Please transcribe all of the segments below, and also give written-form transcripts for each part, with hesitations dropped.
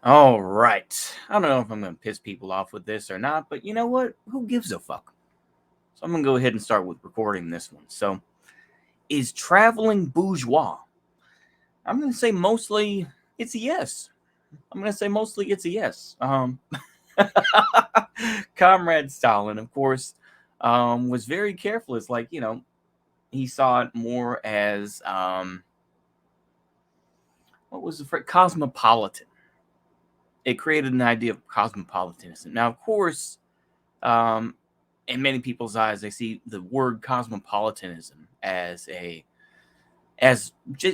All right. I don't know if I'm going to piss people off with this or not, but you know what? Who gives a fuck? So I'm going to go ahead and start with recording this one. So, is traveling bourgeois? I'm going to say mostly it's a yes. I'm going to say mostly it's a yes. Comrade Stalin, of course, was very careful. It's like, he saw it more as, what was the phrase? Cosmopolitan. It created an idea of cosmopolitanism. Now, of course, um, in many people's eyes, they see the word cosmopolitanism as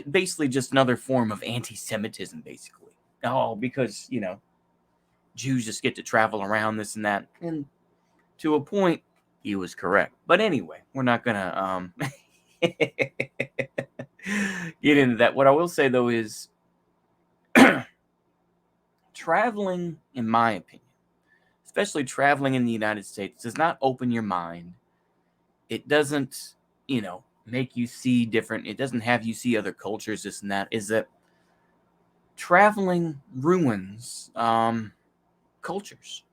basically just another form of anti-Semitism, basically. Oh, because Jews just get to travel around this and that, and to a point, he was correct. But anyway, we're not gonna get into that. What I will say though is traveling, in my opinion, especially traveling in the United States, does not open your mind. It doesn't, make you see different. It doesn't have you see other cultures, this and that. Is that traveling ruins cultures,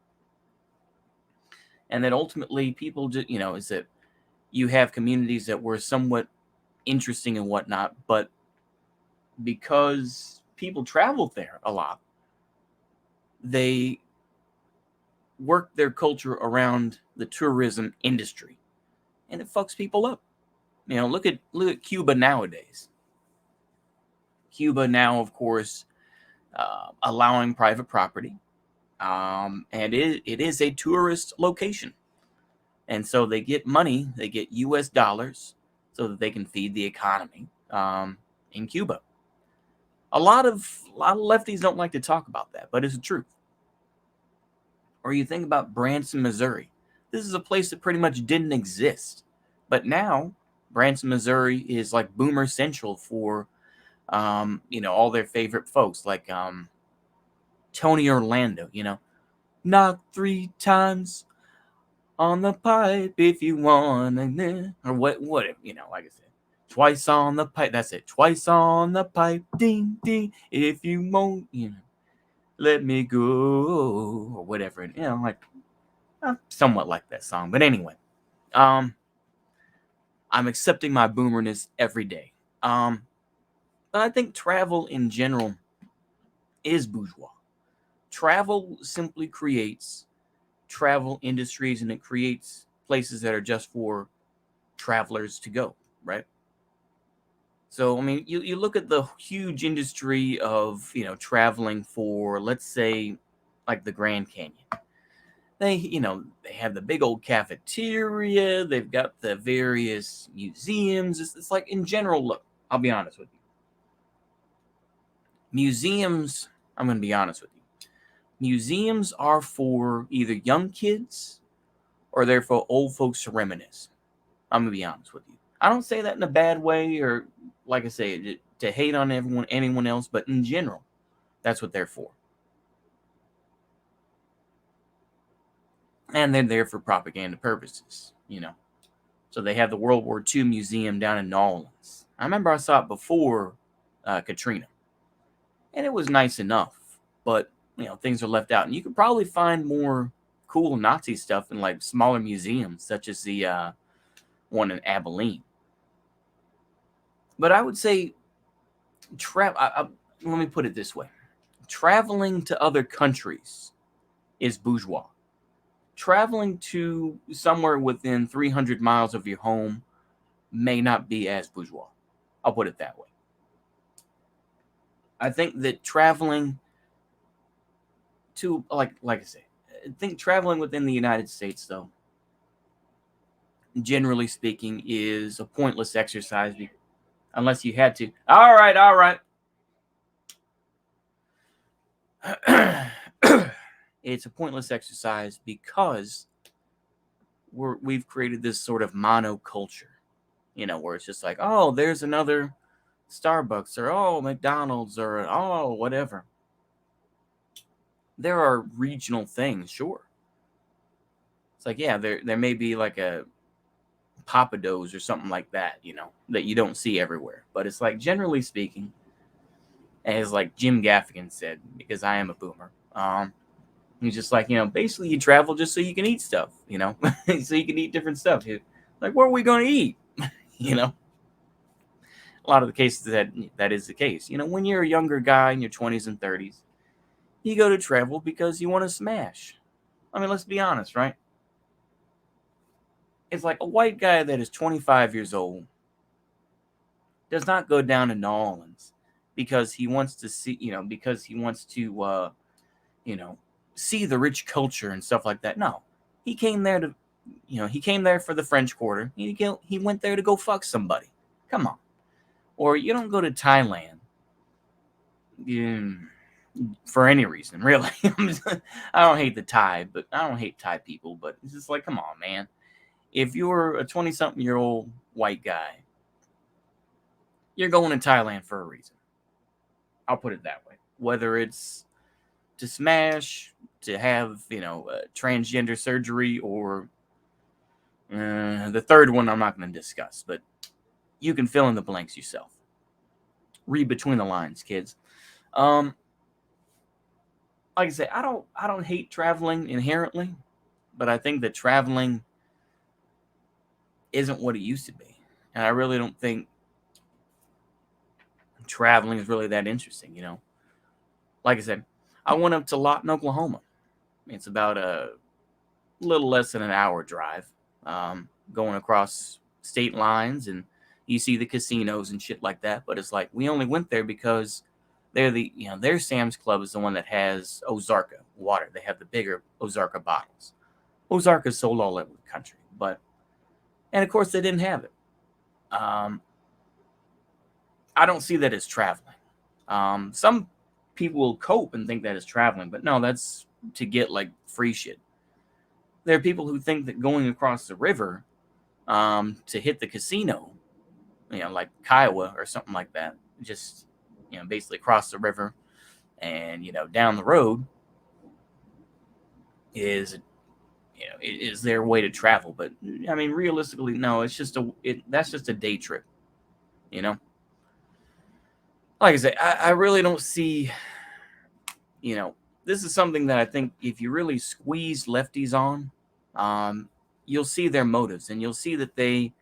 and that ultimately people just, is that you have communities that were somewhat interesting and whatnot, but because people traveled there a lot, they work their culture around the tourism industry, and it fucks people up. Look at Cuba nowadays. Cuba now, of course, allowing private property, and it is a tourist location, and so they get money, they get U.S. dollars, so that they can feed the economy in Cuba. A lot of lefties don't like to talk about that, but it's the truth. Or you think about Branson, Missouri. This is a place that pretty much didn't exist, but now Branson, Missouri is like boomer central for all their favorite folks like Tony Orlando. Knock three times on the pipe if you want, or what like I said. Twice on the pipe. That's it. Twice on the pipe. Ding ding. If you won't, let me go or whatever. Like somewhat like that song. But anyway, um, I'm accepting my boomerness every day. But I think travel in general is bourgeois. Travel simply creates travel industries, and it creates places that are just for travelers to go, right? So, I mean, you look at the huge industry of, traveling for, let's say, like the Grand Canyon. They have the big old cafeteria. They've got the various museums. It's like, in general, look, I'll be honest with you. Museums, I'm going to be honest with you. Museums are for either young kids or they're for old folks to reminisce. I'm going to be honest with you. I don't say that in a bad way or, like I say, to hate on anyone else, but in general, that's what they're for. And they're there for propaganda purposes. So they have the World War II Museum down in New Orleans. I remember I saw it before Katrina, and it was nice enough, but things are left out, and you could probably find more cool Nazi stuff in like smaller museums, such as the one in Abilene. But I would say, let me put it this way: traveling to other countries is bourgeois. Traveling to somewhere within 300 miles of your home may not be as bourgeois. I'll put it that way. I think that traveling to, like I say, I think traveling within the United States, though, generally speaking, is a pointless exercise unless you had to. All right. It's a pointless exercise because we've created this sort of monoculture, where it's just like, oh, there's another Starbucks, or oh, McDonald's, or oh, whatever. There are regional things, sure. It's like, yeah, there may be like a Papados or something like that, that you don't see everywhere. But it's like, generally speaking, as like Jim Gaffigan said, because I am a boomer. He's just like, basically you travel just so you can eat stuff, so you can eat different stuff. Like, where are we going to eat? you know, a lot of the cases that is the case. When you're a younger guy in your 20s and 30s, you go to travel because you want to smash. I mean, let's be honest, right? It's like a white guy that is 25 years old does not go down to New Orleans because he wants to see, because he wants to, you know, see the rich culture and stuff like that. No, he came there to, he came there for the French Quarter. He went there to go fuck somebody. Come on. Or you don't go to Thailand for any reason, really. I don't hate the Thai, but I don't hate Thai people, but it's just like, come on, man. If you're a 20-something-year-old white guy, you're going to Thailand for a reason. I'll put it that way. Whether it's to smash, to have, transgender surgery, or the third one I'm not going to discuss, but you can fill in the blanks yourself. Read between the lines, kids. Like I say, I don't hate traveling inherently, but I think that traveling isn't what it used to be. And I really don't think traveling is really that interesting, Like I said, I went up to Lawton, Oklahoma. It's about a little less than an hour drive, going across state lines, and you see the casinos and shit like that. But it's like we only went there because their Sam's Club is the one that has Ozarka water. They have the bigger Ozarka bottles. Ozarka is sold all over the country, and of course they didn't have it. I don't see that as traveling. Some people will cope and think that is traveling, but no, that's to get like free shit. There are people who think that going across the river to hit the casino, like Kiowa or something like that, just basically cross the river and down the road is is their way to travel. But I mean, realistically, no, that's just a day trip. Like I say, I really don't see. This is something that I think if you really squeeze lefties on, you'll see their motives, and you'll see that they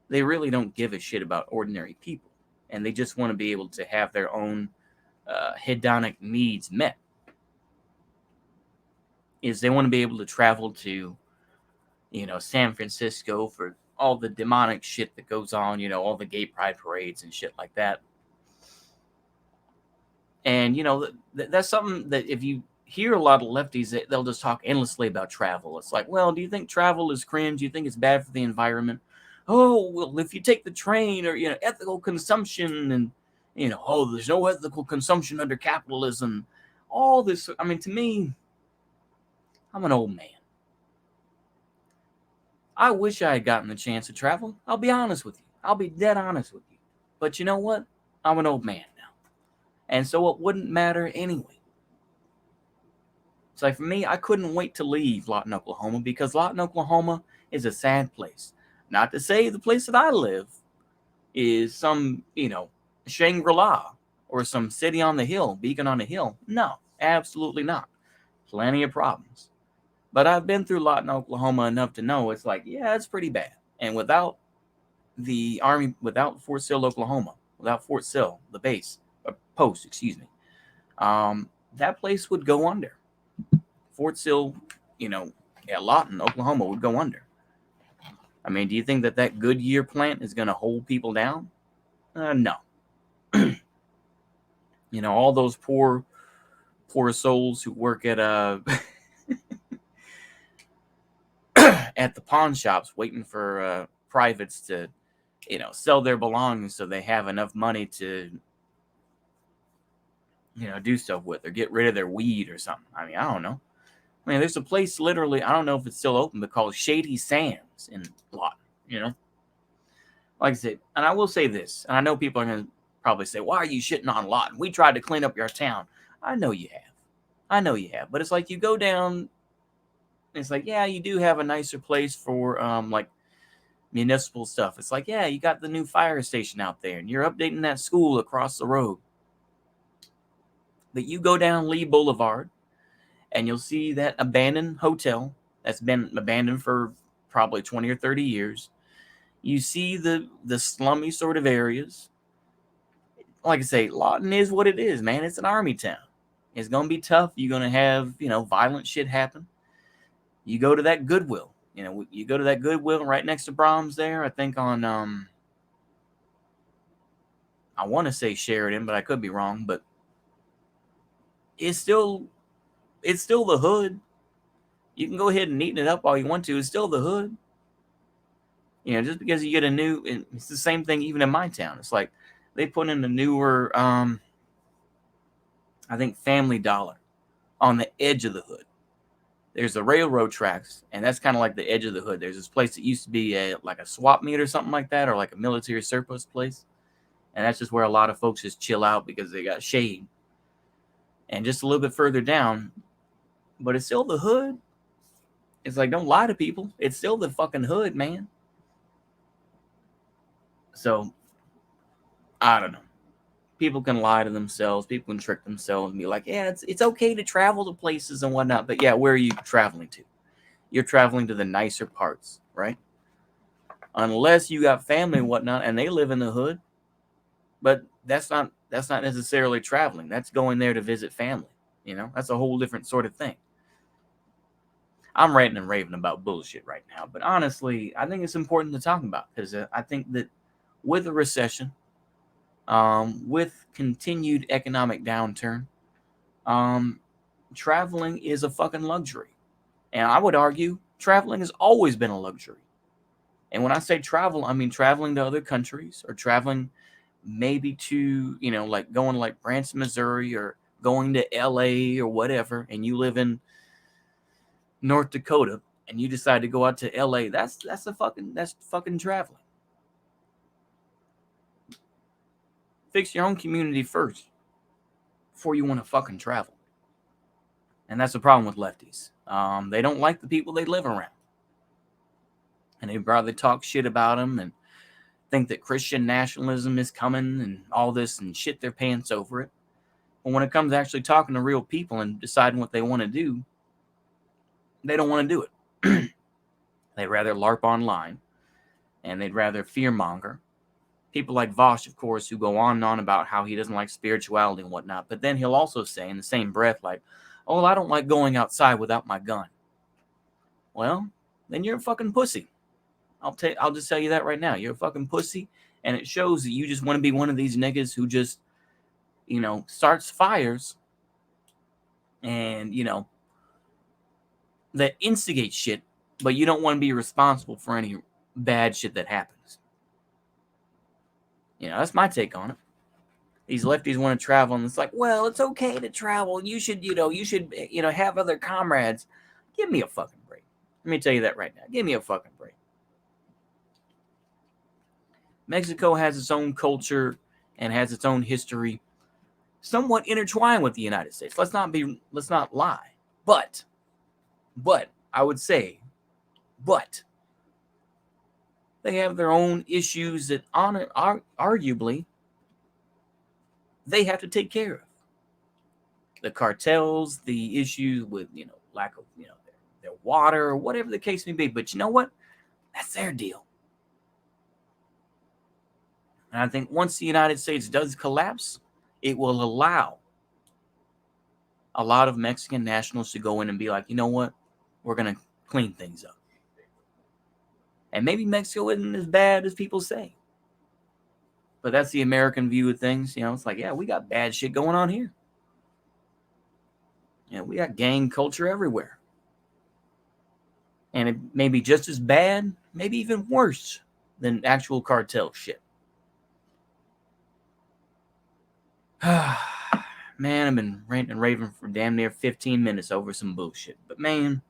really don't give a shit about ordinary people, and they just want to be able to have their own hedonic needs met. Is they want to be able to travel to, San Francisco for all the demonic shit that goes on, all the gay pride parades and shit like that. And, that's something that if you hear a lot of lefties, they'll just talk endlessly about travel. It's like, well, do you think travel is cringe? Do you think it's bad for the environment? Oh, well, if you take the train, or, ethical consumption, and, oh, there's no ethical consumption under capitalism. All this, I mean, to me, I'm an old man. I wish I had gotten the chance to travel. I'll be honest with you. I'll be dead honest with you. But you know what? I'm an old man now. And so it wouldn't matter anyway. It's like for me, I couldn't wait to leave Lawton, Oklahoma, because Lawton, Oklahoma is a sad place. Not to say the place that I live is some, Shangri-La or some city on the hill, beacon on the hill. No, absolutely not. Plenty of problems. But I've been through Lawton, Oklahoma enough to know it's like, yeah, it's pretty bad. And without the Army, without Fort Sill, Oklahoma, without Fort Sill, the base, post, excuse me, that place would go under. Fort Sill, Lawton, Oklahoma would go under. I mean, do you think that Goodyear plant is going to hold people down? No. All those poor souls who work at at the pawn shops waiting for privates to, sell their belongings so they have enough money to, do stuff with, or get rid of their weed or something. I mean, I don't know. I mean, there's a place literally, I don't know if it's still open, but called Shady Sands in Lawton, Like I said, and I will say this, and I know people are going to probably say, why are you shitting on Lawton? We tried to clean up your town. I know you have. But it's like you go down, it's like, yeah, you do have a nicer place for, like, municipal stuff. It's like, yeah, you got the new fire station out there, and you're updating that school across the road. But you go down Lee Boulevard and you'll see that abandoned hotel that's been abandoned for probably 20 or 30 years. You see the slummy sort of areas. Like I say, Lawton is what it is, man. It's an army town. It's gonna be tough. You're gonna have, violent shit happen. You go to that Goodwill. You go to that Goodwill right next to Brahms there. I think on I want to say Sheridan, but I could be wrong. But it's still the hood. You can go ahead and neaten it up all you want to. It's still the hood. Just because you get a new, it's the same thing even in my town. It's like they put in a newer, I think Family Dollar on the edge of the hood. There's the railroad tracks, and that's kind of like the edge of the hood. There's this place that used to be like a swap meet or something like that, or like a military surplus place. And that's just where a lot of folks just chill out because they got shade. And just a little bit further down, but it's still the hood. It's like, don't lie to people. It's still the fucking hood, man. So, I don't know. People can lie to themselves. People can trick themselves and be like, yeah, it's okay to travel to places and whatnot. But yeah, where are you traveling to? You're traveling to the nicer parts, right? Unless you got family and whatnot and they live in the hood. But that's not necessarily traveling. That's going there to visit family. That's a whole different sort of thing. I'm ranting and raving about bullshit right now. But honestly, I think it's important to talk about because I think that with a recession, with continued economic downturn, traveling is a fucking luxury. And I would argue traveling has always been a luxury. And when I say travel, I mean traveling to other countries or traveling maybe to, like going like Branson, Missouri or going to LA or whatever. And you live in North Dakota and you decide to go out to LA. That's fucking traveling. Fix your own community first before you want to fucking travel. And that's the problem with lefties. They don't like the people they live around. And they'd rather talk shit about them and think that Christian nationalism is coming and all this and shit their pants over it. But when it comes to actually talking to real people and deciding what they want to do, they don't want to do it. They'd rather LARP online and they'd rather fearmonger. People like Vosh, of course, who go on and on about how he doesn't like spirituality and whatnot. But then he'll also say in the same breath, like, oh, I don't like going outside without my gun. Well, then you're a fucking pussy. I'll just tell you that right now. You're a fucking pussy, and it shows that you just want to be one of these niggas who just, starts fires and, that instigates shit, but you don't want to be responsible for any bad shit that happens. That's my take on it. These lefties want to travel, and it's like, well, it's okay to travel. You should have other comrades. Give me a fucking break. Let me tell you that right now. Give me a fucking break. Mexico has its own culture and has its own history, somewhat intertwined with the United States. Let's not lie. But I would say, they have their own issues that arguably they have to take care of. The cartels, the issues with, lack of, their water or whatever the case may be. But you know what? That's their deal. And I think once the United States does collapse, it will allow a lot of Mexican nationals to go in and be like, you know what? We're going to clean things up. And maybe Mexico isn't as bad as people say. But that's the American view of things. It's like, yeah, we got bad shit going on here. We got gang culture everywhere. And it may be just as bad, maybe even worse than actual cartel shit. Man, I've been ranting and raving for damn near 15 minutes over some bullshit. But man,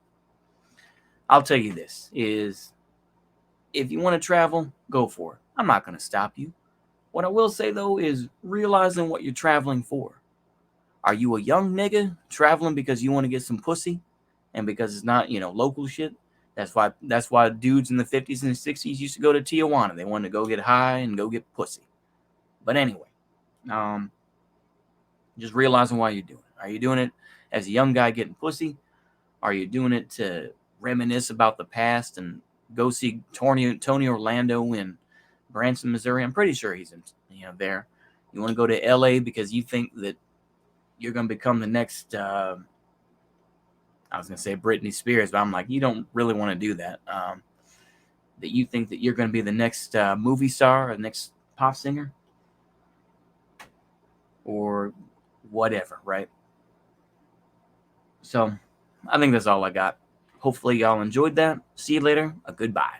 I'll tell you this, is if you want to travel, go for it. I'm not going to stop you. What I will say, though, is realizing what you're traveling for. Are you a young nigga traveling because you want to get some pussy and because it's not, local shit? That's why dudes in the 50s and 60s used to go to Tijuana. They wanted to go get high and go get pussy. But anyway, Just realizing why you're doing it. Are you doing it as a young guy getting pussy? Are you doing it to reminisce about the past and go see Tony Orlando in Branson, Missouri? I'm pretty sure he's in, there. You want to go to LA because you think that you're going to become the next, I was going to say Britney Spears, but I'm like, you don't really want to do that. That you think that you're going to be the next movie star or the next pop singer or whatever, right? So I think that's all I got. Hopefully y'all enjoyed that. See you later. Goodbye.